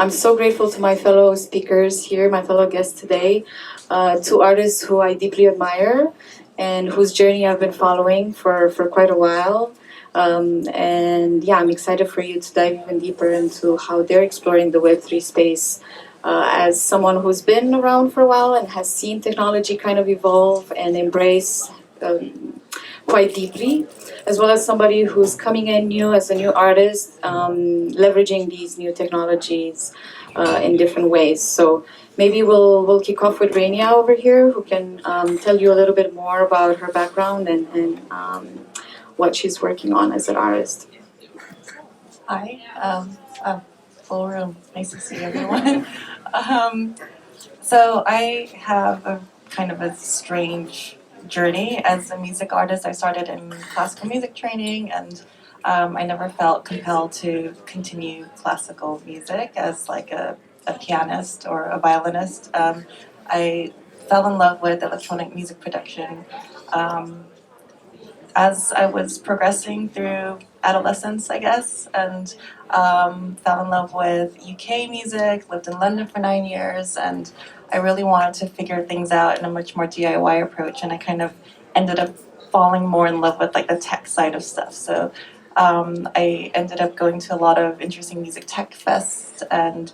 I'm so grateful to my fellow speakers here, my fellow guests today, two artists who I deeply admire and whose journey I've been following for quite a while. And yeah, I'm excited for you to dive even deeper into how they're exploring the Web3 space. As someone who's been around for a while and has seen technology kind of evolve and embrace quite deeply, as well as somebody who's coming in new as a new artist, leveraging these new technologies in different ways. So maybe we'll kick off with Rainia over here, who can tell you a little bit more about her background and what she's working on as an artist. Hi, full room. Nice to see everyone. So I have a kind of a strange journey as a music artist. I started in classical music training, and I never felt compelled to continue classical music as like a pianist or a violinist. I fell in love with electronic music production as I was progressing through adolescence, I guess, and fell in love with UK music, lived in London for 9 years, and I really wanted to figure things out in a much more DIY approach, and I kind of ended up falling more in love with like the tech side of stuff. So I ended up going to a lot of interesting music tech fests and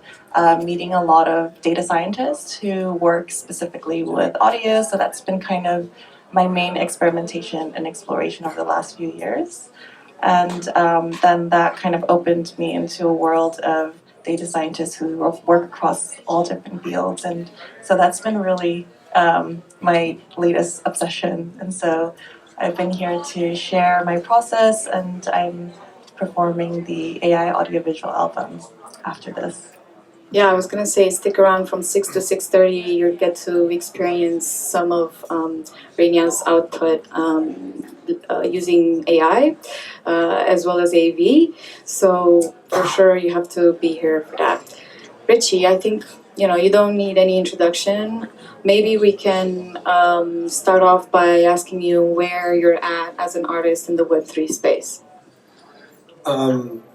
meeting a lot of data scientists who work specifically with audio, so that's been kind of my main experimentation and exploration over the last few years. And then that kind of opened me into a world of data scientists who work across all different fields. And so that's been really my latest obsession. And so I've been here to share my process, and I'm performing the AI audiovisual album after this. Yeah, I was gonna say stick around from 6 to 6:30. You'll get to experience some of Rainia's output using AI as well as AV. So for sure, you have to be here for that. Richie, I think you don't need any introduction. Maybe we can start off by asking you where you're at as an artist in the Web3 space.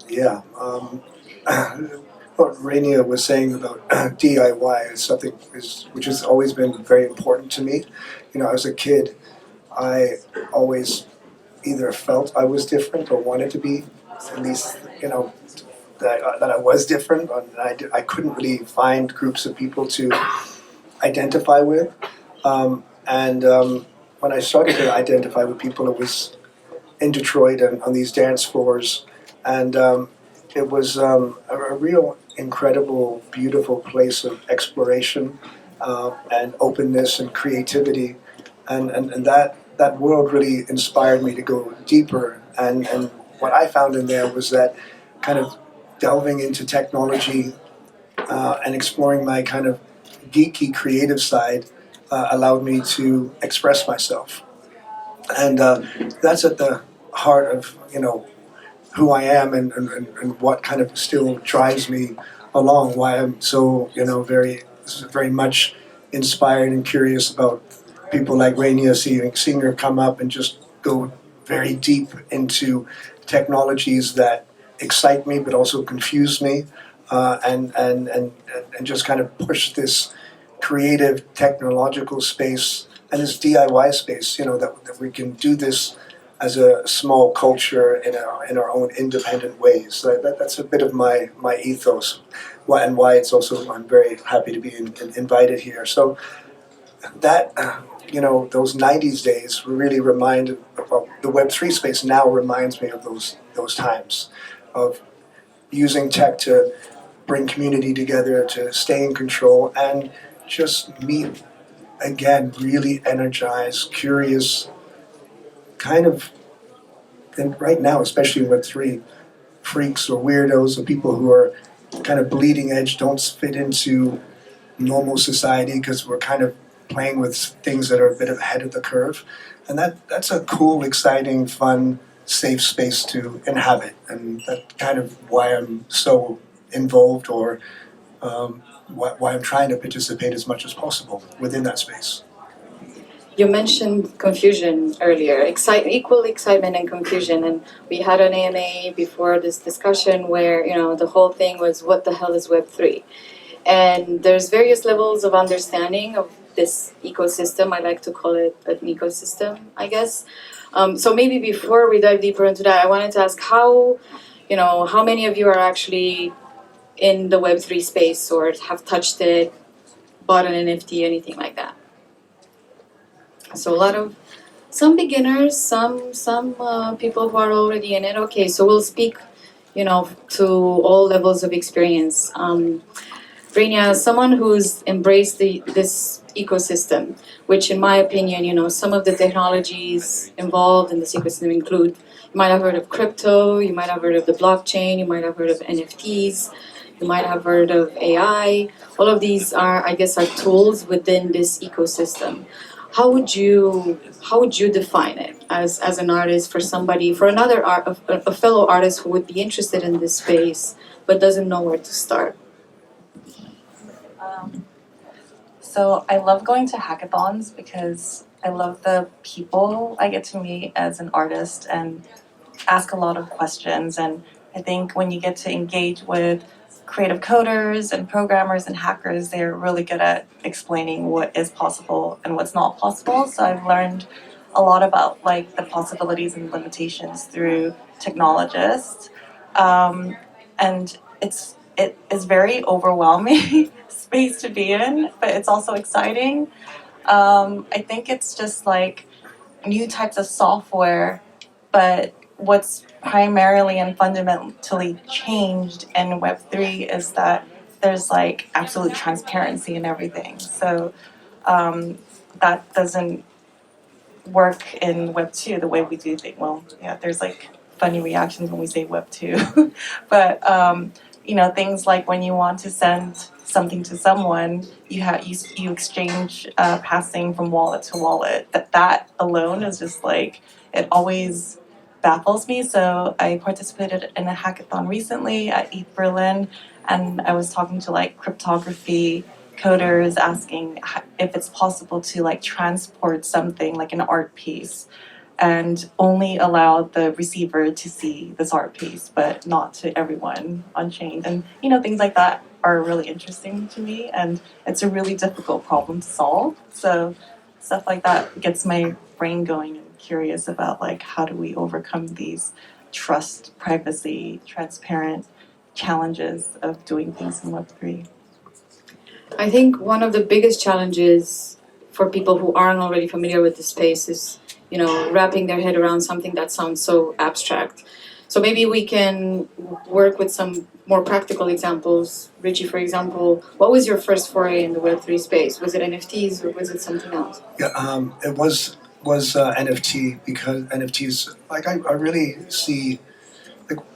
Yeah. What Rainia was saying about DIY is something which has always been very important to me. As a kid, I always either felt I was different or wanted to be, at least, that I was different. And I couldn't really find groups of people to identify with. When I started to identify with people, it was in Detroit and on these dance floors. And it was a real incredible, beautiful place of exploration and openness and creativity. And that world really inspired me to go deeper. And what I found in there was that kind of delving into technology and exploring my kind of geeky creative side allowed me to express myself. And that's at the heart of, who I am and what kind of still drives me along, why I'm so, very much inspired and curious about people like Rainia, seeing her come up and just go very deep into technologies that excite me but also confuse me, and just kind of push this creative technological space and this DIY space, that we can do this as a small culture in our own independent ways. So that's a bit of my ethos, and why it's also, I'm very happy to be invited here. So that, those 90s days really remind, well, the Web3 space now reminds me of those times of using tech to bring community together, to stay in control, and just meet, again, really energized, curious, kind of, and right now, especially in Web3, freaks or weirdos or people who are kind of bleeding edge, don't fit into normal society because we're kind of playing with things that are a bit ahead of the curve. And that's a cool, exciting, fun, safe space to inhabit. And that's kind of why I'm so involved, or why I'm trying to participate as much as possible within that space. you mentioned confusion earlier, equal excitement and confusion, and we had an AMA before this discussion where the whole thing was what the hell is Web3, and there's various levels of understanding of this ecosystem. I like to call it an ecosystem, I guess. So maybe before we dive deeper into that, I wanted to ask how many of you are actually in the Web3 space or have touched it, bought an NFT, anything like that. So some beginners, some people who are already in it. Okay, so we'll speak, to all levels of experience. Rania, as someone who's embraced this ecosystem, which in my opinion, some of the technologies involved in this ecosystem include, you might have heard of crypto, you might have heard of the blockchain, you might have heard of NFTs, you might have heard of AI. All of these are tools within this ecosystem. How would you define it as an artist for a fellow artist who would be interested in this space but doesn't know where to start? So I love going to hackathons because I love the people I get to meet as an artist and ask a lot of questions. And I think when you get to engage with creative coders and programmers and hackers, they're really good at explaining what is possible and what's not possible. So I've learned a lot about the possibilities and limitations through technologists. And it is very overwhelming space to be in, but it's also exciting. I think it's just new types of software, but what's primarily and fundamentally changed in Web3 is that there's absolute transparency in everything. So that doesn't work in Web2 the way we do things. Well, yeah, there's funny reactions when we say Web2, but things like when you want to send something to someone, you exchange passing from wallet to wallet. That alone is just it always baffles me. So I participated in a hackathon recently at ETH Berlin, and I was talking to cryptography coders asking if it's possible to transport something like an art piece and only allow the receiver to see this art piece, but not to everyone on chain. And things like that are really interesting to me, and it's a really difficult problem to solve. So stuff like that gets my brain going and curious about how do we overcome these trust, privacy, transparent challenges of doing things in Web3. I think one of the biggest challenges for people who aren't already familiar with the space is, wrapping their head around something that sounds so abstract. So maybe we can work with some more practical examples. Richie, for example, what was your first foray in the Web3 space? Was it NFTs or was it something else? Yeah, it was NFT, because NFTs, I really see,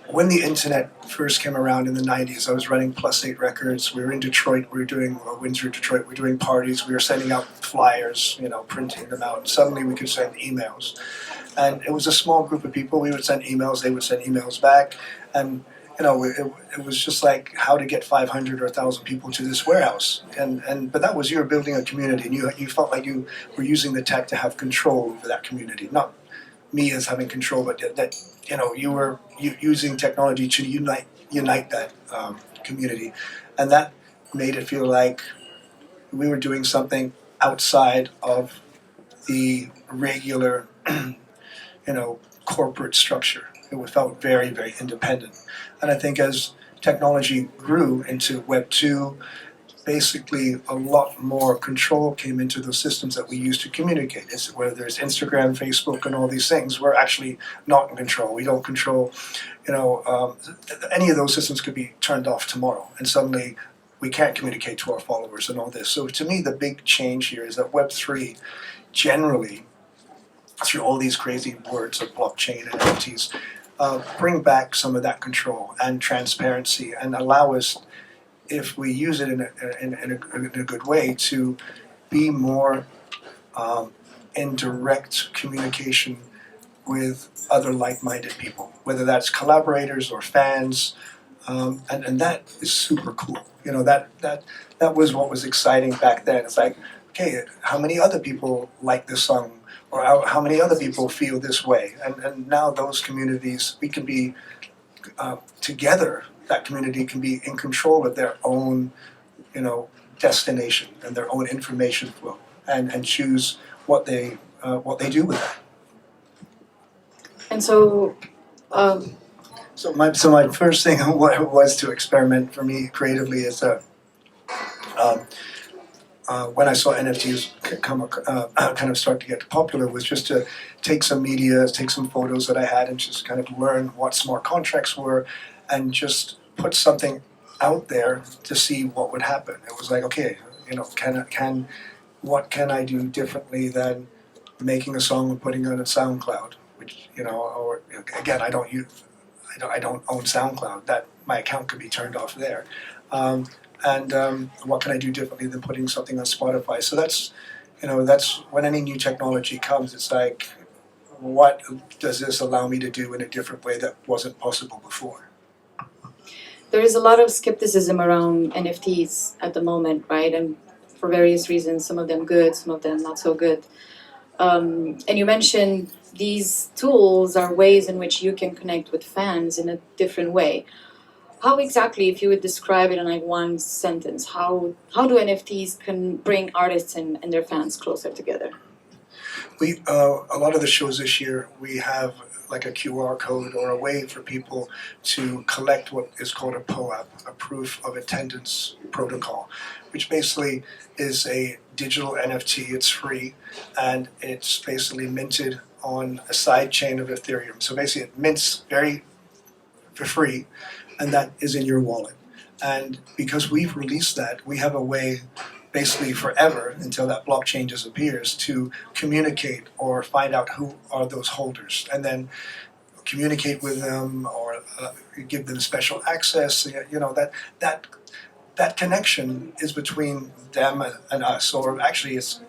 when the internet first came around in the 90s, I was running +8 Records. We were in Detroit, we were doing Windsor, Detroit, we were doing parties, we were sending out flyers, printing them out. And suddenly we could send emails. And it was a small group of people. We would send emails, they would send emails back. And it was just how to get 500 or 1,000 people to this warehouse. But that was, you were building a community, and you felt like you were using the tech to have control over that community. Not me as having control, but that you were using technology to unite that community, and that made it feel like we were doing something outside of the regular, corporate structure. It felt very, very independent, and I think as technology grew into Web 2, basically a lot more control came into the systems that we use to communicate. Whether there's Instagram, Facebook, and all these things, we're actually not in control. We don't control, any of those systems could be turned off tomorrow, and suddenly we can't communicate to our followers and all this. So to me, the big change here is that Web3 generally, through all these crazy words of blockchain and NFTs, bring back some of that control and transparency and allow us, if we use it in a good way, to be more in direct communication with other like-minded people, whether that's collaborators or fans, and that is super cool. That was what was exciting back then. It's okay, how many other people like this song, or how many other people feel this way, and now those communities, we can be together. That community can be in control of their own, destination and their own information flow, and choose what they do with that. And so, So my first thing was to experiment for me creatively is when I saw NFTs kind of start to get popular, was just to take some media, take some photos that I had, and just kind of learn what smart contracts were, and just put something out there to see what would happen. It was like, okay, what can I do differently than making a song and putting it on SoundCloud, which or again, I don't own SoundCloud. That my account could be turned off there. And what can I do differently than putting something on Spotify? So that's when any new technology comes, it's like, what does this allow me to do in a different way that wasn't possible before? there is a lot of skepticism around NFTs at the moment, right? And for various reasons, some of them good, some of them not so good. And you mentioned these tools are ways in which you can connect with fans in a different way. How exactly, if you would describe it in like one sentence, how do NFTs can bring artists and their fans closer together? We a lot of the shows this year, we have like a QR code or a way for people to collect what is called a POAP, a proof of attendance protocol, which basically is a digital NFT. It's free, and it's basically minted on a side chain of Ethereum. So basically it mints for free, and that is in your wallet. And because we've released that, we have a way basically forever until that blockchain disappears to communicate or find out who are those holders, and then communicate with them or give them special access. That connection is between them and us, or actually it's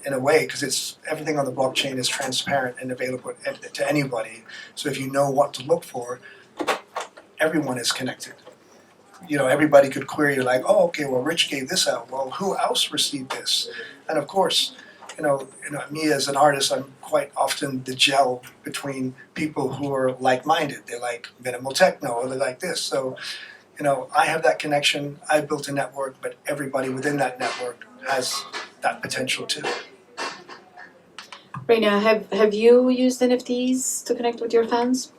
in a way, because it's everything on the blockchain is transparent and available to anybody. So if you know what to look for, everyone is connected. Everybody could query like, oh, okay, well, Rich gave this out. Well, who else received this? And of course, me as an artist, I'm quite often the gel between people who are like-minded. They like minimal techno, or they like this. So, I have that connection. I've built a network, but everybody within that network has that potential too. Reina, have you used NFTs to connect with your fans?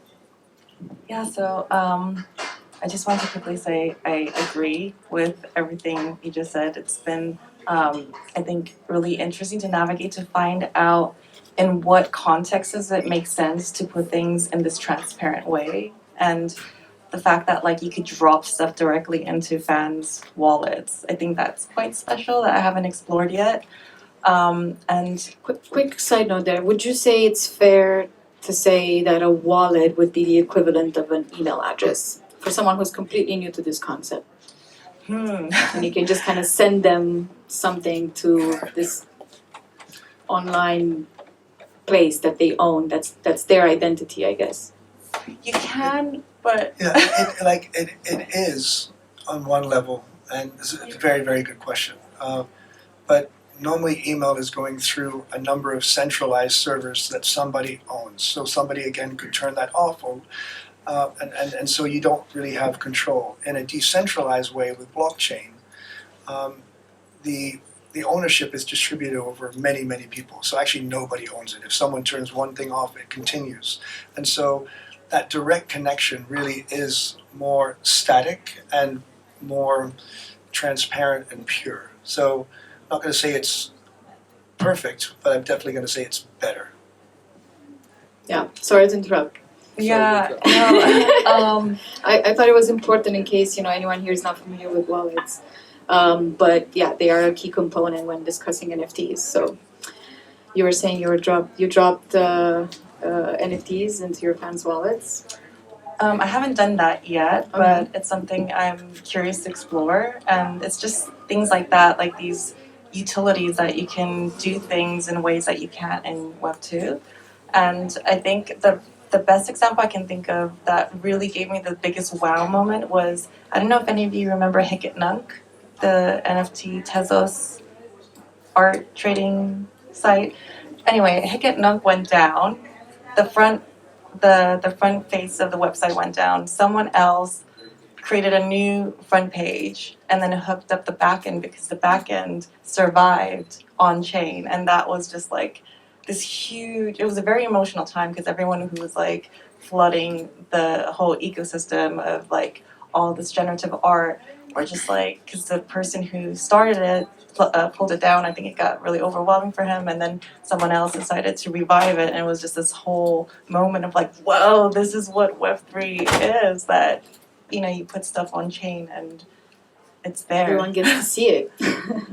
Yeah, so I just want to quickly say I agree with everything you just said. It's been, I think, really interesting to navigate to find out in what contexts does it make sense to put things in this transparent way. And the fact that you could drop stuff directly into fans' wallets, I think that's quite special that I haven't explored yet. And Quick side note there. Would you say it's fair to say that a wallet would be the equivalent of an email address for someone who's completely new to this concept? And you can just kind of send them something to this online place that they own. That's their identity, I guess. You can, but Yeah, it is on one level, and it's a very, very good question. But normally email is going through a number of centralized servers that somebody owns. So somebody, again, could turn that off, and so you don't really have control. In a decentralized way with blockchain, the ownership is distributed over many, many people. So actually nobody owns it. If someone turns one thing off, it continues. And so that direct connection really is more static and more transparent and pure. So I'm not going to say it's perfect, but I'm definitely going to say it's better. Yeah, sorry to interrupt. yeah, no, I thought it was important in case anyone here is not familiar with wallets. But yeah, they are a key component when discussing NFTs. So you were saying you dropped NFTs into your fans' wallets. I haven't done that yet, but it's something I'm curious to explore. And it's just things like that, like these utilities that you can do things in ways that you can't in Web 2. And I think the best example I can think of that really gave me the biggest wow moment was, I don't know if any of you remember Hicket Nunk, the NFT Tezos art trading site. Anyway, Hicket Nunk went down. The front face of the website went down. Someone else created a new front page and then hooked up the back end because the back end survived on chain. And that was just like this huge, it was a very emotional time because everyone who was like flooding the whole ecosystem of like all this generative art were just like, because the person who started it pulled it down. I think it got really overwhelming for him, and then someone else decided to revive it, and it was just this whole moment of like, whoa, this is what Web3 is, that you put stuff on chain and it's there. Everyone gets to see it.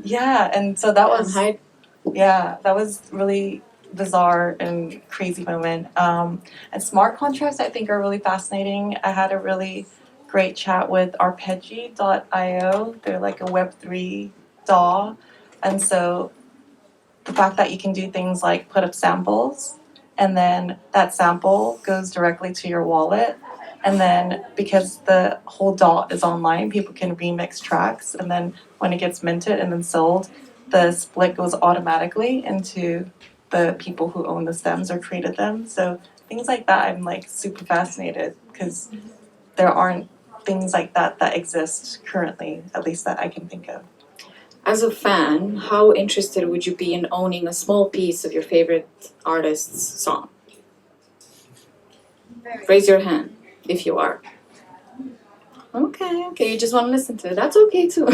Yeah, and so that was hype. yeah, that was really bizarre and crazy moment. And smart contracts I think are really fascinating. I had a really great chat with arpeggi.io. They're like a Web3 DAW. And so the fact that you can do things like put up samples and then that sample goes directly to your wallet. And then because the whole DAW is online, people can remix tracks. And then when it gets minted and then sold, the split goes automatically into the people who own the stems or created them. So things like that, I'm like super fascinated because there aren't things like that that exist currently, at least that I can think of. As a fan, how interested would you be in owning a small piece of your favorite artist's song? Raise your hand if you are. Okay, you just want to listen to it. That's okay too.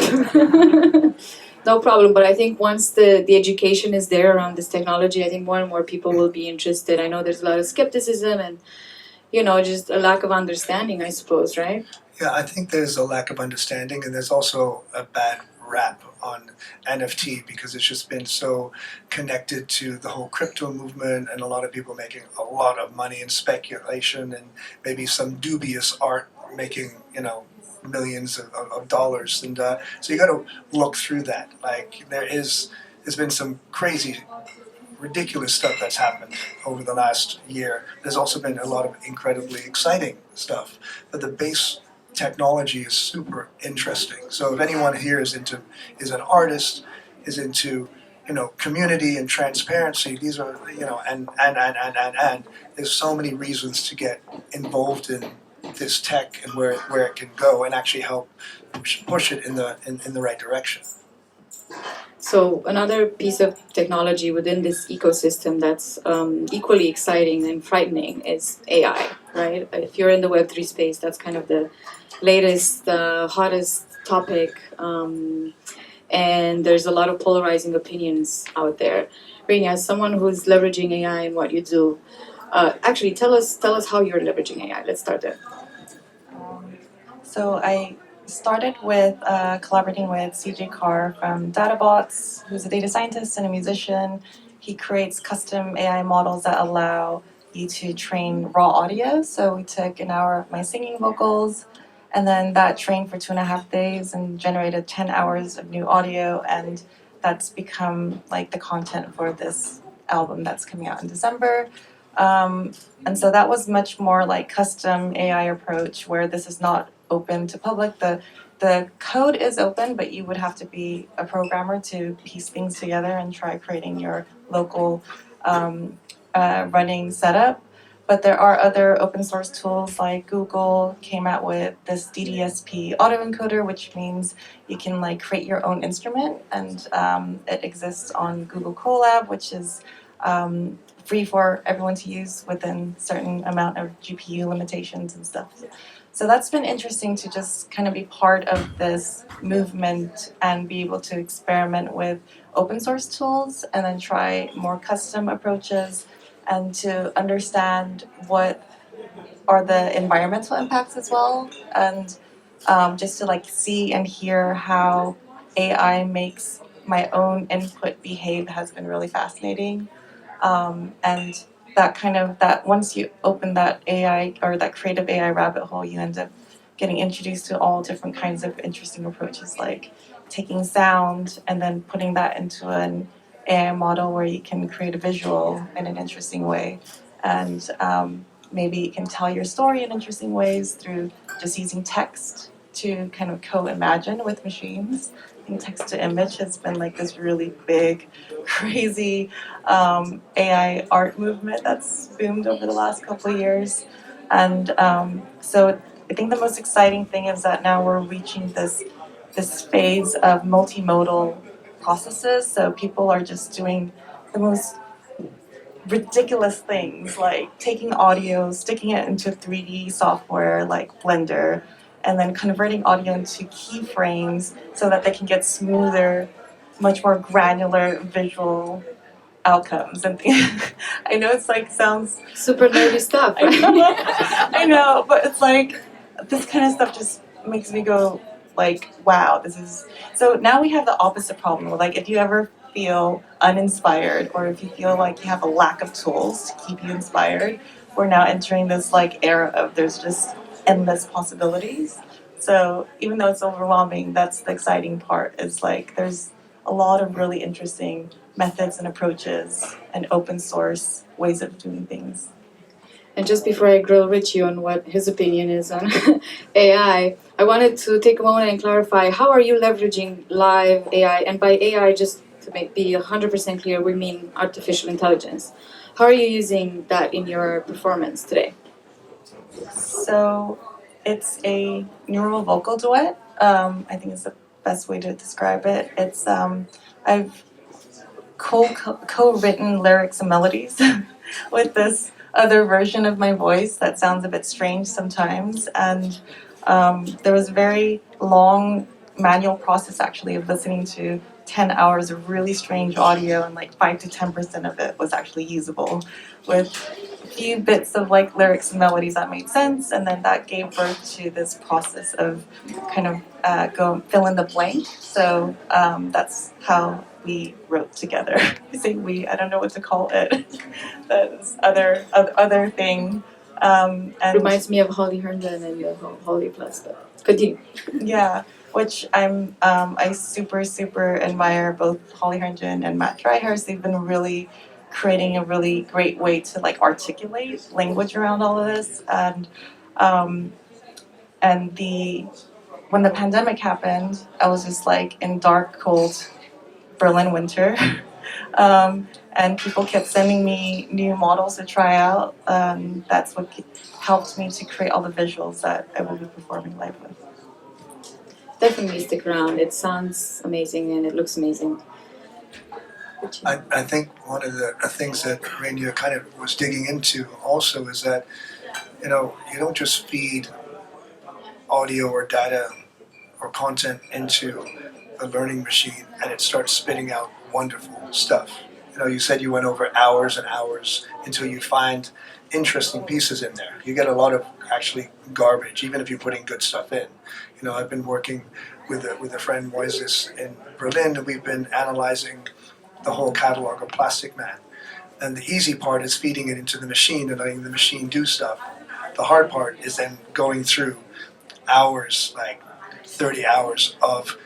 No problem, but I think once the education is there around this technology, I think more and more people will be interested. I know there's a lot of skepticism and, just a lack of understanding, I suppose, right? Yeah, I think there's a lack of understanding, and there's also a bad rap on NFT because it's just been so connected to the whole crypto movement and a lot of people making a lot of money in speculation and maybe some dubious art making, millions of dollars. And so you got to look through that. Like there's been some crazy ridiculous stuff that's happened over the last year. There's also been a lot of incredibly exciting stuff, but the base technology is super interesting. So if anyone here is an artist, is into community and transparency, these are and there's so many reasons to get involved in this tech and where it can go and actually help push it in the right direction. So another piece of technology within this ecosystem that's equally exciting and frightening is AI, right? If you're in the Web3 space, that's kind of the latest, hottest topic, and there's a lot of polarizing opinions out there. Rainy, as someone who's leveraging AI in what you do, actually tell us how you're leveraging AI. Let's start there. So I started with collaborating with CJ Carr from DataBots, who's a data scientist and a musician. He creates custom AI models that allow you to train raw audio. So we took an hour of my singing vocals, and then that trained for 2.5 days and generated 10 hours of new audio, and that's become like the content for this album that's coming out in December. And so that was much more like custom AI approach where this is not open to public. The code is open, but you would have to be a programmer to piece things together and try creating your local running setup. But there are other open source tools like Google came out with this DDSP autoencoder, which means you can like create your own instrument, and it exists on Google Colab, which is free for everyone to use within certain amount of GPU limitations and stuff. So that's been interesting to just kind of be part of this movement and be able to experiment with open source tools and then try more custom approaches and to understand what are the environmental impacts as well, and just to like see and hear how AI makes my own input behave has been really fascinating. And that once you open that AI or that creative AI rabbit hole, you end up getting introduced to all different kinds of interesting approaches, like taking sound and then putting that into an AI model where you can create a visual in an interesting way, and maybe you can tell your story in interesting ways through just using text to kind of co-imagine with machines. think text to image has been like this really big, crazy AI art movement that's boomed over the last couple of years. And so I think the most exciting thing is that now we're reaching this phase of multimodal processes. So people are just doing the most ridiculous things like taking audio, sticking it into 3D software like Blender, and then converting audio into keyframes so that they can get smoother, much more granular visual outcomes. And I know it's like sounds Super nerdy stuff, I right? know, I know, but it's like this kind of stuff just makes me go like, wow, this is. So now we have the opposite problem. Like, if you ever feel uninspired, or if you feel like you have a lack of tools to keep you inspired, we're now entering this like era of there's just endless possibilities. So even though it's overwhelming, that's the exciting part. Is like there's a lot of really interesting methods and approaches and open source ways of doing things. And just before I grill Richie on what his opinion is on AI, I wanted to take a moment and clarify, how are you leveraging live AI? And by AI, just to be 100% clear, we mean artificial intelligence. How are you using that in your performance today? So it's a neural vocal duet. I think is the best way to describe it. It's I've co-written lyrics and melodies with this other version of my voice that sounds a bit strange sometimes. And there was a very long manual process actually of listening to 10 hours of really strange audio, and like 5 to 10% of it was actually usable with a few bits of like lyrics and melodies that made sense, and then that gave birth to this process of kind of go fill in the blank. So that's how we wrote together. I say we, I don't know what to call it. That's other thing. And Reminds me of Holly Herndon and the Holly Plus, but continue. yeah, which I super admire both Holly Herndon and Matt Dryhurst. They've been really creating a really great way to like articulate language around all of this. And the when the pandemic happened, I was just like in dark, cold Berlin winter. And people kept sending me new models to try out. That's what helped me to create all the visuals that I will be performing live with. Definitely stick around. It sounds amazing and it looks amazing. I think one of the things that Rainier kind of was digging into also is that, you don't just feed audio or data or content into a learning machine and it starts spitting out wonderful stuff. You said you went over hours and hours until you find interesting pieces in there. You get a lot of actually garbage, even if you're putting good stuff in. I've been working with a friend Moises in Berlin, and we've been analyzing the whole catalog of Plastic Man. And the easy part is feeding it into the machine and letting the machine do stuff. The hard part is then going through hours, like 30 hours of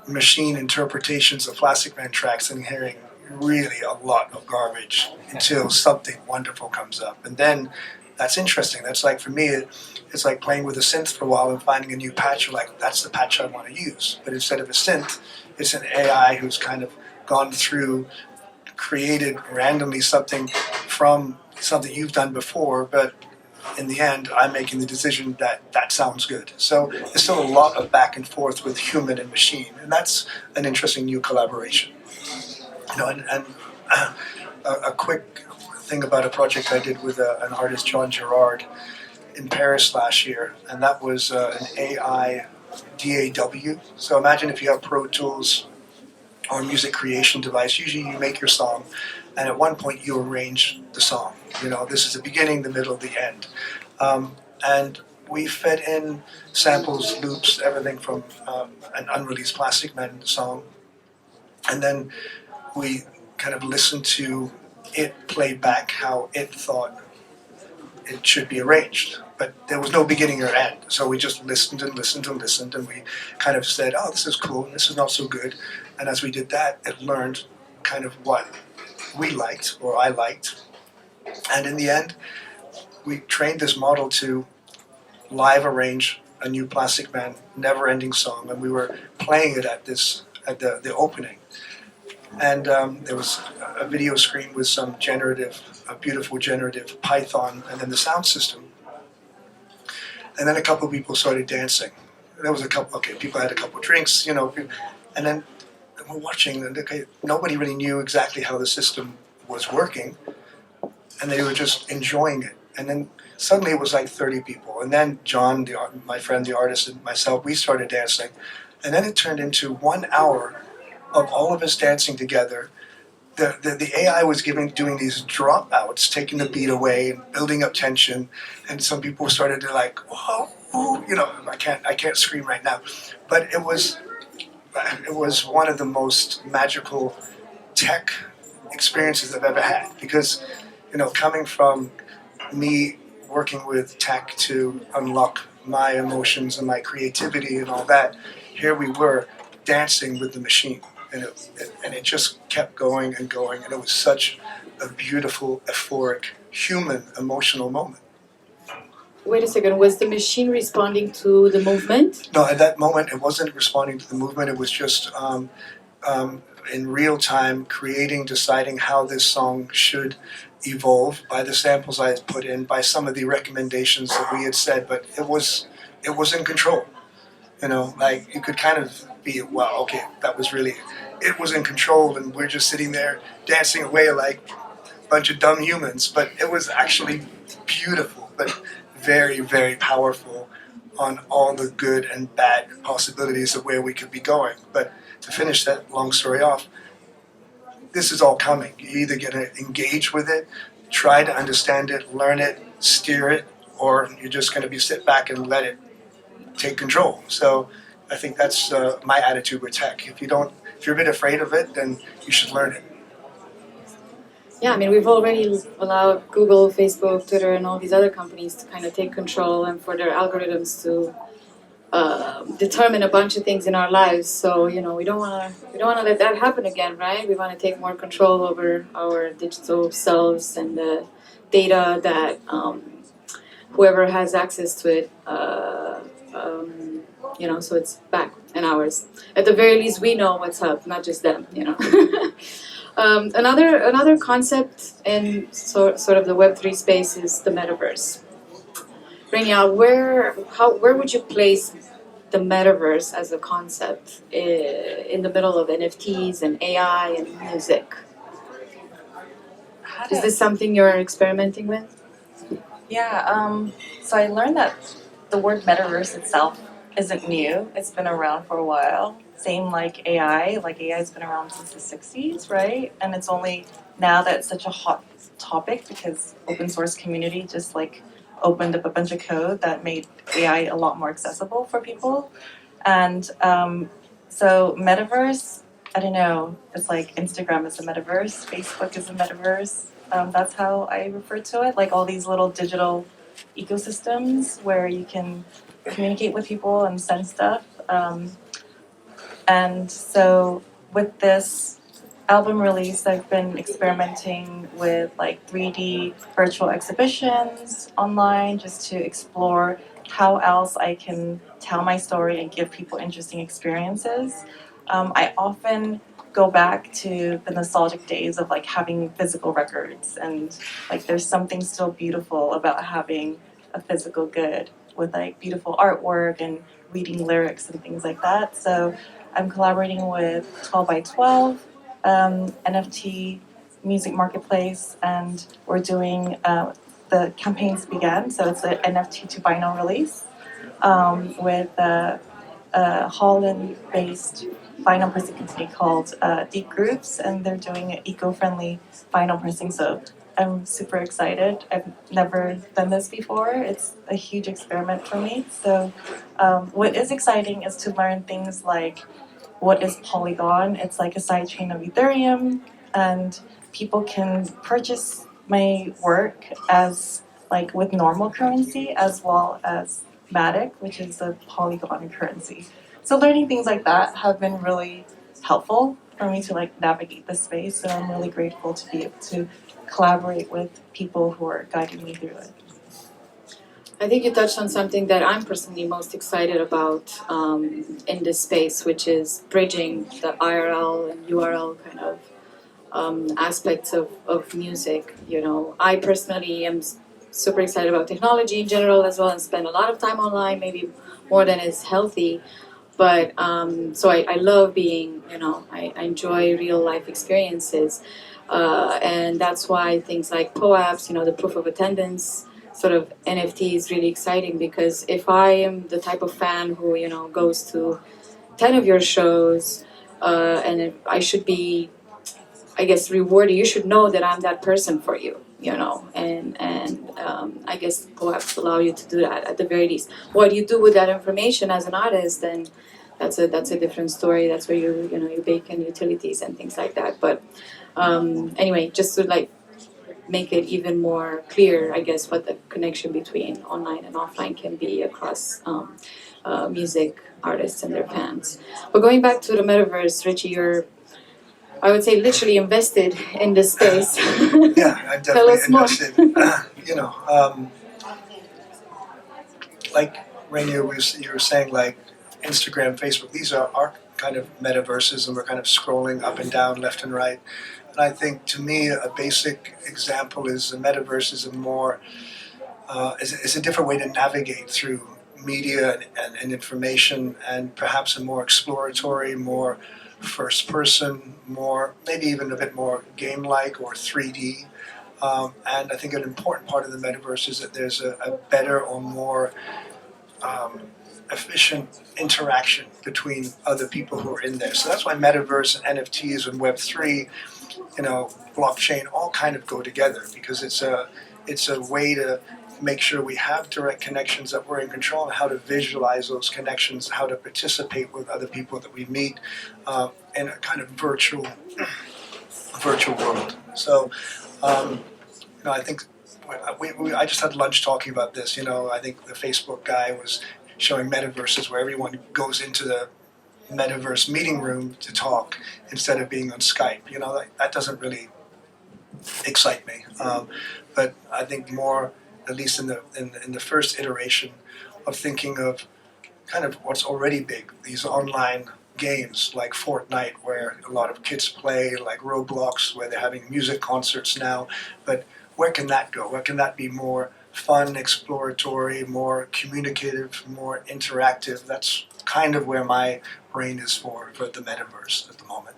machine interpretations of Plastic Man tracks and hearing really a lot of garbage until something wonderful comes up. And then that's interesting. That's like, for me, it's like playing with a synth for a while and finding a new patch. You're like, that's the patch I want to use. But instead of a synth, it's an AI who's kind of gone through, created randomly something from something you've done before, but in the end, I'm making the decision that that sounds good. So there's still a lot of back and forth with human and machine, and that's an interesting new collaboration. And a quick thing about a project I did with an artist, John Gerard, in Paris last year, and that was an AI DAW. So imagine if you have Pro Tools or a music creation device. Usually you make your song, and at one point you arrange the song. This is the beginning, the middle, the end. And we fed in samples, loops, everything from an unreleased Plastic Man song. And then we kind of listened to it play back how it thought it should be arranged. But there was no beginning or end. So we just listened and listened and listened, and we kind of said, oh, this is cool, and this is not so good. And as we did that, it learned kind of what we liked, or I liked. And in the end, we trained this model to live arrange a new Plastic Man never-ending song, and we were playing it at the opening. And there was a video screen with some a beautiful generative Python, and then the sound system. And then a couple of people started dancing. There was people had a couple of drinks, and then we're watching, and nobody really knew exactly how the system was working, and they were just enjoying it. And then suddenly it was like 30 people, and then John, my friend, the artist, and myself, we started dancing, and then it turned into 1 hour of all of us dancing together. The AI was doing these dropouts, taking the beat away and building up tension, and some people started to like, whoa, ooh, I can't scream right now, but it was one of the most magical tech experiences I've ever had, because coming from me working with tech to unlock my emotions and my creativity and all that, here we were dancing with the machine. And it just kept going and going, and it was such a beautiful, euphoric, human, emotional moment. Wait a second, was the machine responding to the movement? No, at that moment it wasn't responding to the movement, it was just in real time deciding how this song should evolve by the samples I had put in, by some of the recommendations that we had said, but it was in control. Like you could kind of be, wow, okay, it was in control, and we're just sitting there dancing away like a bunch of dumb humans, but it was actually beautiful, but very, very powerful on all the good and bad possibilities of where we could be going. But to finish that long story off, this is all coming. You're either going to engage with it, try to understand it, learn it, steer it, or you're just going to sit back and let it take control. So I think that's my attitude with tech. If you're a bit afraid of it, then you should learn it. Yeah, I mean, we've already allowed Google, Facebook, Twitter, and all these other companies to kind of take control and for their algorithms to determine a bunch of things in our lives. So we don't want to let that happen again, right? We want to take more control over our digital selves and the data that whoever has access to it. So it's back in ours. At the very least, we know what's up, not just them. Another concept in sort of the Web3 space is the metaverse. Renia, where would you place the metaverse as a concept in the middle of NFTs and AI and music? Is this something you're experimenting with? Yeah, so I learned that the word metaverse itself isn't new. It's been around for a while. Same like AI. Like AI's been around since the 60s, right? And it's only now that it's such a hot topic because open source community just like opened up a bunch of code that made AI a lot more accessible for people. And so metaverse, I don't know, it's like Instagram is a metaverse, Facebook is a metaverse. That's how I refer to it, like all these little digital ecosystems where you can communicate with people and send stuff. And so with this album release, I've been experimenting with like 3D virtual exhibitions online just to explore how else I can tell my story and give people interesting experiences. I often go back to the nostalgic days of like having physical records, and like there's something so beautiful about having a physical good with like beautiful artwork and reading lyrics and things like that. So I'm collaborating with 12 by 12 NFT music marketplace, and we're doing the campaigns began, so it's an NFT to vinyl release with a Holland-based vinyl pressing company called Deep Grooves, and they're doing an eco-friendly vinyl pressing. So I'm super excited. I've never done this before. It's a huge experiment for me. So what is exciting is to learn things like what is Polygon. It's like a sidechain of Ethereum, and people can purchase my work as like with normal currency as well as Matic, which is a Polygon currency. So learning things like that have been really helpful for me to like navigate the space, and I'm really grateful to be able to collaborate with people who are guiding me through it. I think you touched on something that I'm personally most excited about in this space, which is bridging the IRL and URL kind of aspects of music. You know, I personally am super excited about technology in general as well and spend a lot of time online, maybe more than is healthy. But so I love being, you know, I enjoy real life experiences. And that's why things like POAPs, you know, the proof of attendance sort of NFT is really exciting, because if I am the type of fan who, you know, goes to 10 of your shows, and if I should be, I guess, rewarded, you should know that I'm that person for you, you know, and I guess POAPs allow you to do that at the very least. What you do with that information as an artist, then that's a different story. That's where you know, you bake in utilities and things like that. But anyway, just to like make it even more clear, I guess, what the connection between online and offline can be across music artists and their fans. But going back to the metaverse, Richie, you're, I would say, literally invested in this space. Yeah, I'm Tell definitely us more. invested. You know, like Rainier was, you were saying, like Instagram, Facebook, these are our kind of metaverses, and we're kind of scrolling up and down, left and right. And I think, to me, a basic example is the metaverse is a more is a different way to navigate through media and information, and perhaps a more exploratory, more first person, more maybe even a bit more game like or 3D. And I think an important part of the metaverse is that there's a better or more um, efficient interaction between other people who are in there. So that's why metaverse and NFTs and Web3, you know, blockchain, all kind of go together, because it's a way to make sure we have direct connections, that we're in control, and how to visualize those connections, how to participate with other people that we meet in a kind of virtual world. So, you know, I think I just had lunch talking about this. You know, I think the Facebook guy was showing metaverses where everyone goes into the metaverse meeting room to talk instead of being on Skype. You know, that doesn't really excite me. But I think more, at least in the first iteration, of thinking of kind of what's already big, these online games like Fortnite, where a lot of kids play, like Roblox, where they're having music concerts now. But where can that go? Where can that be more fun, exploratory, more communicative, more interactive? That's kind of where my brain is for the metaverse at the moment.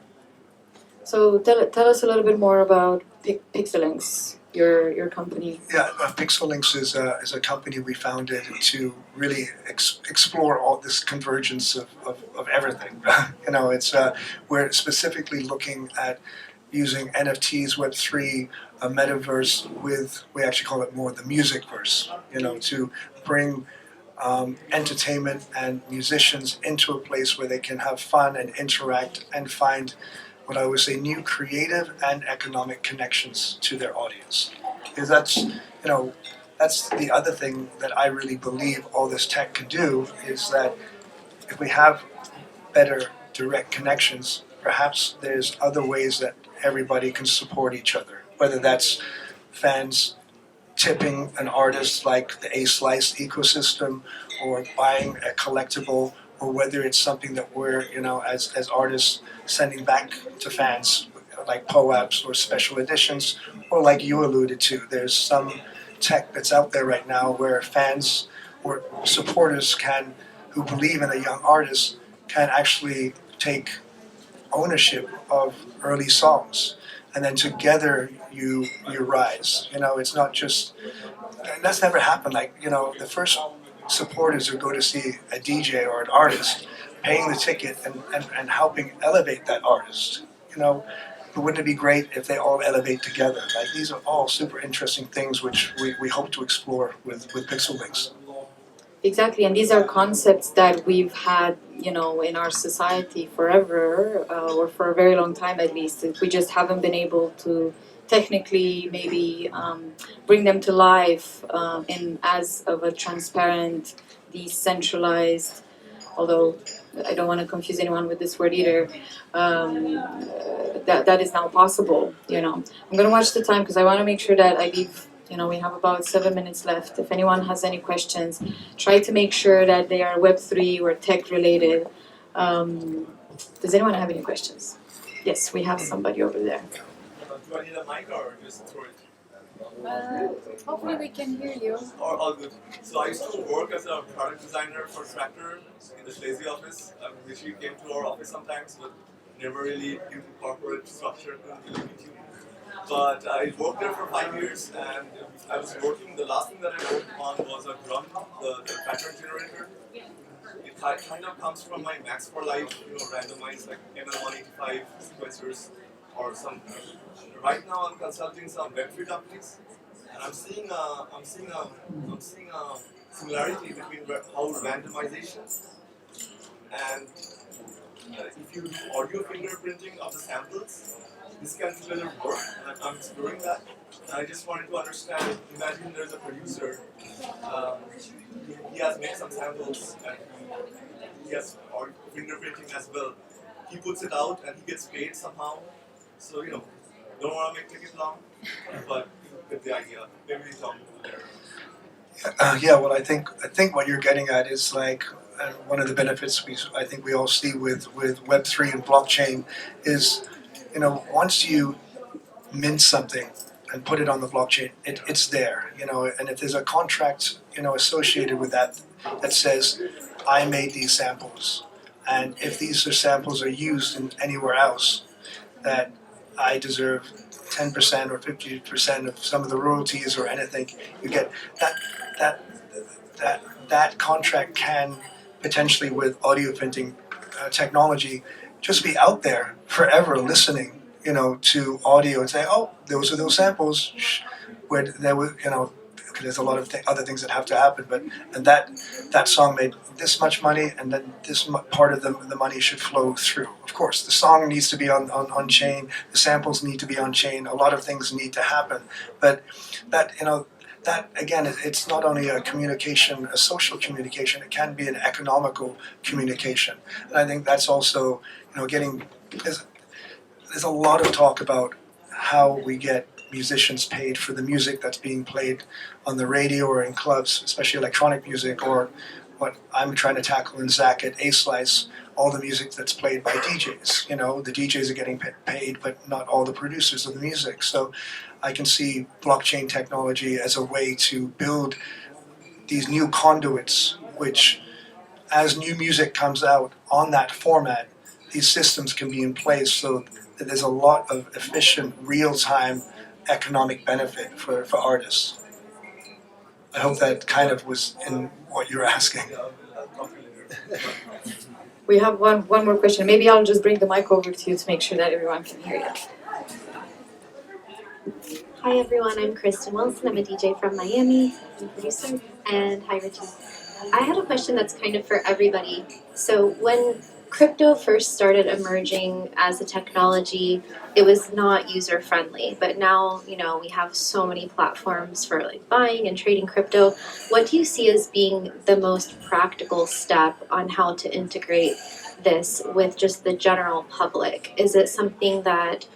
So tell us a little bit more about Pixelinks, your company. Yeah, Pixelinks is a company we founded to really explore all this convergence of everything. You know, it's we're specifically looking at using NFTs, Web3, a metaverse with, we actually call it more the musicverse, you know, to bring entertainment and musicians into a place where they can have fun and interact and find what I would say new creative and economic connections to their audience. Because that's, you know, that's the other thing that I really believe all this tech can do, is that if we have better direct connections, perhaps there's other ways that everybody can support each other, whether that's fans tipping an artist like the A-Slice ecosystem, or buying a collectible, or whether it's something that we're, you know, as artists sending back to fans, like POAPs or special editions, or like you alluded to, there's some tech that's out there right now where fans or supporters can, who believe in a young artist, can actually take ownership of early songs, and then together you rise. You know, it's not just, that's never happened. Like, you know, the first supporters who go to see a DJ or an artist, paying the ticket and helping elevate that artist. You know, but wouldn't it be great if they all elevate together? Like, these are all super interesting things which we hope to explore with Pixelinks. Exactly, and these are concepts that we've had, you know, in our society forever, or for a very long time at least. We just haven't been able to technically maybe bring them to life in as of a transparent, decentralized, although I don't want to confuse anyone with this word either, that is now possible, you know. I'm going to watch the time because I want to make sure that I leave We have about 7 minutes left. If anyone has any questions, try to make sure that they are Web3 or tech related. Does anyone have any questions? Yes, we have somebody over there. Do I need a mic or just throw it? Hopefully we can hear you. All good. So I used to work as a product designer for Tractor in the Schleswig office. Richie came to our office sometimes, but never really due to corporate structure couldn't really meet you. But I worked there for 5 years, and I was working. The last thing that I worked on was a drum, the pattern generator. It kind of comes from my Max for Life, randomized like ML185 sequencers or some. Right now, I'm consulting some Web3 companies, and I'm seeing a similarity between how randomization and if you do audio fingerprinting of the samples, this can together work, and I'm exploring that. And I just wanted to understand, imagine there's a producer, he has made some samples, and he has audio fingerprinting as well. He puts it out and he gets paid somehow. So, don't want to take it long, but you get the idea. Maybe we talk there. Well, I think what you're getting at is like one of the benefits I think we all see with Web3 and blockchain is, once you mint something and put it on the blockchain, it's there, and if there's a contract, associated with that says, I made these samples, and if these samples are used in anywhere else, that I deserve 10% or 50% of some of the royalties or anything, you get that contract can potentially with audio printing technology just be out there forever listening, to audio and say, oh, those are those samples, where there was, there's a lot of other things that have to happen, and that song made this much money, and then this part of the money should flow through. Of course, the song needs to be on chain, the samples need to be on chain, a lot of things need to happen, but that again, it's not only a communication, a social communication, it can be an economical communication, and I think that's also, there's a lot of talk about how we get musicians paid for the music that's being played on the radio or in clubs, especially electronic music, or what I'm trying to tackle in Zach at A-Slice, all the music that's played by DJs. The DJs are getting paid, but not all the producers of the music. So I can see blockchain technology as a way to build these new conduits, which as new music comes out on that format, these systems can be in place so that there's a lot of efficient, real-time economic benefit for artists. I hope that kind of was in what you're asking. We have one more question. Maybe I'll just bring the mic over to you to make sure that everyone can hear you. Hi everyone, I'm Kristen Wilson. I'm a DJ from Miami, I'm a producer, and hi Richie. I had a question that's kind of for everybody. So when crypto first started emerging as a technology, it was not user friendly, but now, we have so many platforms for like buying and trading crypto. What do you see as being the most practical step on how to integrate this with just the general public? Is it something that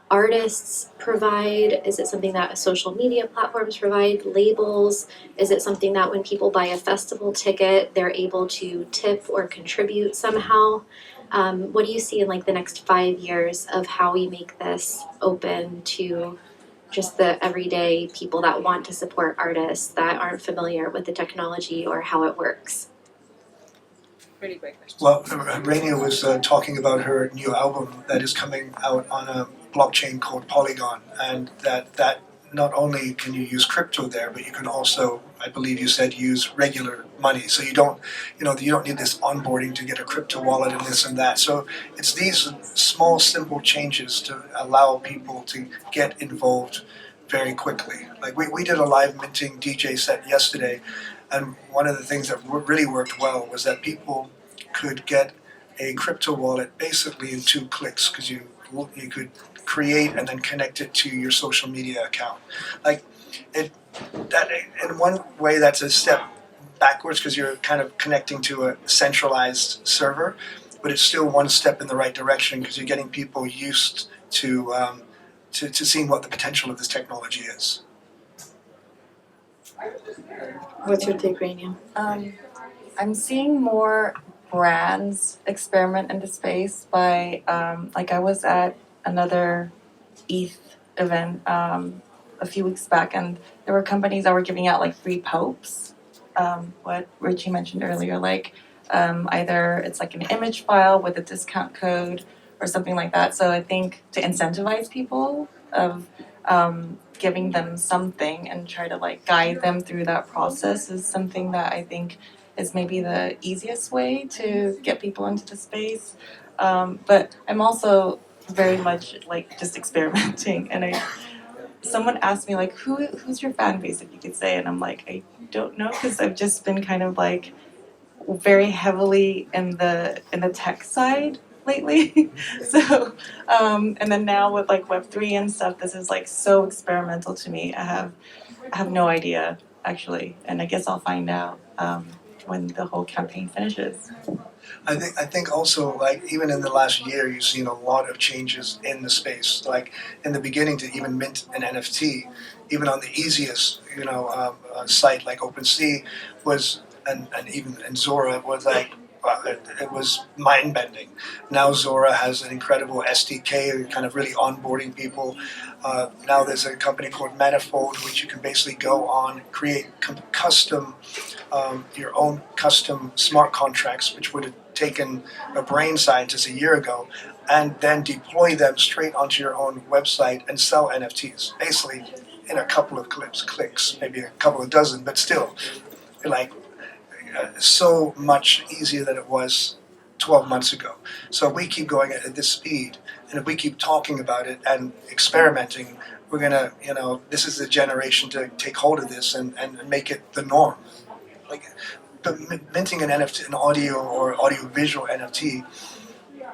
artists provide? Is it something that social media platforms provide? Labels? Is it something that when people buy a festival ticket, they're able to tip or contribute somehow? What do you see in like the next 5 years of how we make this open to just the everyday people that want to support artists that aren't familiar with the technology or how it works? Pretty great question. Well, Rania was talking about her new album that is coming out on a blockchain called Polygon, and that not only can you use crypto there, but you can also, I believe you said, use regular money. So you don't need this onboarding to get a crypto wallet and this and that. So it's these small, simple changes to allow people to get involved very quickly. Like we did a live minting DJ set yesterday, and one of the things that really worked well was that people could get a crypto wallet basically in 2 clicks, because you could create and then connect it to your social media account. Like that in one way that's a step backwards because you're kind of connecting to a centralized server, but it's still one step in the right direction because you're getting people used to seeing what the potential of this technology is. What's your take, Rainier? I'm seeing more brands experiment in the space by, like I was at another ETH event a few weeks back, and there were companies that were giving out like free popes. What Richie mentioned earlier, like either it's like an image file with a discount code or something like that. So I think to incentivize people of giving them something and try to like guide them through that process is something that I think is maybe the easiest way to get people into the space. But I'm also very much like just experimenting, and someone asked me like who's your fan base, if you could say, and I'm like, I don't know, because I've just been kind of like very heavily in the tech side lately. So and then now with like Web3 and stuff, this is like so experimental to me. I have no idea actually, and I guess I'll find out when the whole campaign finishes. I think also, like, even in the last year, you've seen a lot of changes in the space. Like in the beginning, to even mint an NFT, even on the easiest site like OpenSea was, and Zora was like, it was mind bending. Now Zora has an incredible SDK, kind of really onboarding people. Now there's a company called Manifold, which you can basically go on, create custom your own custom smart contracts, which would have taken a brain scientist a year ago, and then deploy them straight onto your own website and sell NFTs. Basically, in a couple of clicks, maybe a couple of dozen, but still, like so much easier than it was 12 months ago. So if we keep going at this speed, and if we keep talking about it and experimenting, we're gonna, this is the generation to take hold of this and make it the norm. Like, but minting an NFT, an audio or audio-visual NFT,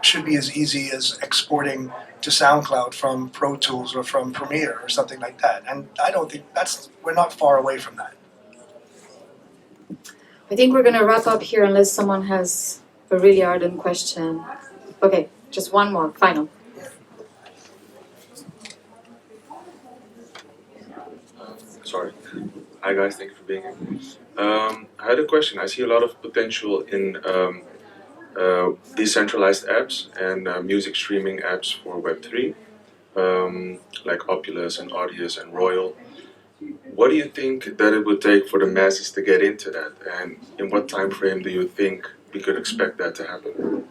should be as easy as exporting to SoundCloud from Pro Tools or from Premiere or something like that. And I don't think we're not far away from that. I think we're gonna wrap up here unless someone has a really ardent question. Okay, just one more, final. Sorry. Hi guys, thank you for being here. I had a question. I see a lot of potential in decentralized apps and music streaming apps for Web3, like Opulus and Audius and Royal. What do you think that it would take for the masses to get into that, and in what time frame do you think we could expect that to happen?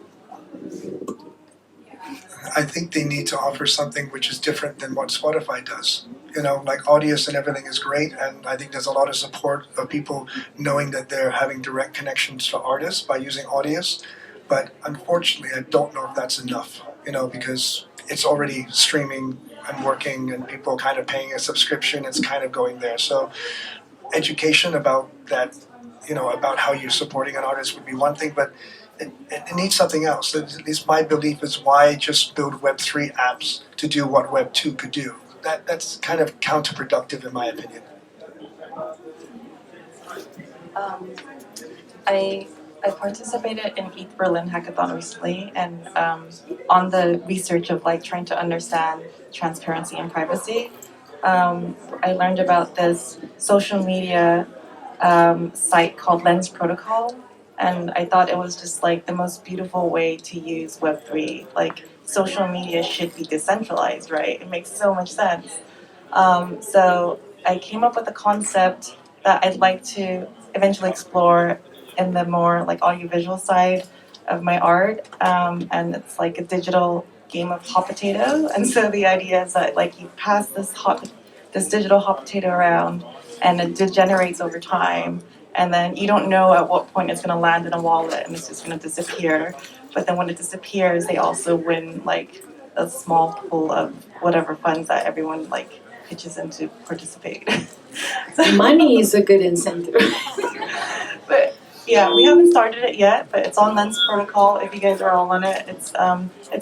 I think they need to offer something which is different than what Spotify does. Like Audius and everything is great, and I think there's a lot of support of people knowing that they're having direct connections to artists by using Audius. But unfortunately, I don't know if that's enough, because it's already streaming and working, and people kind of paying a subscription. It's kind of going there. So education about that, about how you're supporting an artist would be one thing, but it needs something else. At least my belief is, why just build Web3 apps to do what Web2 could do? That's kind of counterproductive in my opinion. I participated in ETH Berlin Hackathon recently, and on the research of like trying to understand transparency and privacy, I learned about this social media site called Lens Protocol, and I thought it was just like the most beautiful way to use Web3. Like, social media should be decentralized, right? It makes so much sense. So I came up with a concept that I'd like to eventually explore in the more like audiovisual side of my art, and it's like a digital game of hot potato. And so the idea is that like you pass this digital hot potato around, and it degenerates over time, and then you don't know at what point it's going to land in a wallet and it's just going to disappear. But then when it disappears, they also win like a small pool of whatever funds that everyone like pitches in to participate. Money is a good incentive. But yeah, we haven't started it yet, but it's on Lens Protocol. If you guys are all on it, it's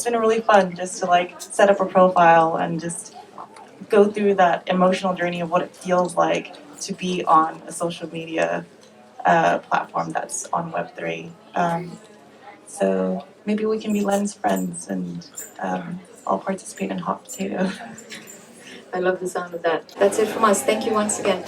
been really fun just to like set up a profile and just go through that emotional journey of what it feels like to be on a social media platform that's on Web3. So maybe we can be Lens friends, and I'll participate in Hot Potato. I love the sound of that. That's it from us. Thank you once again.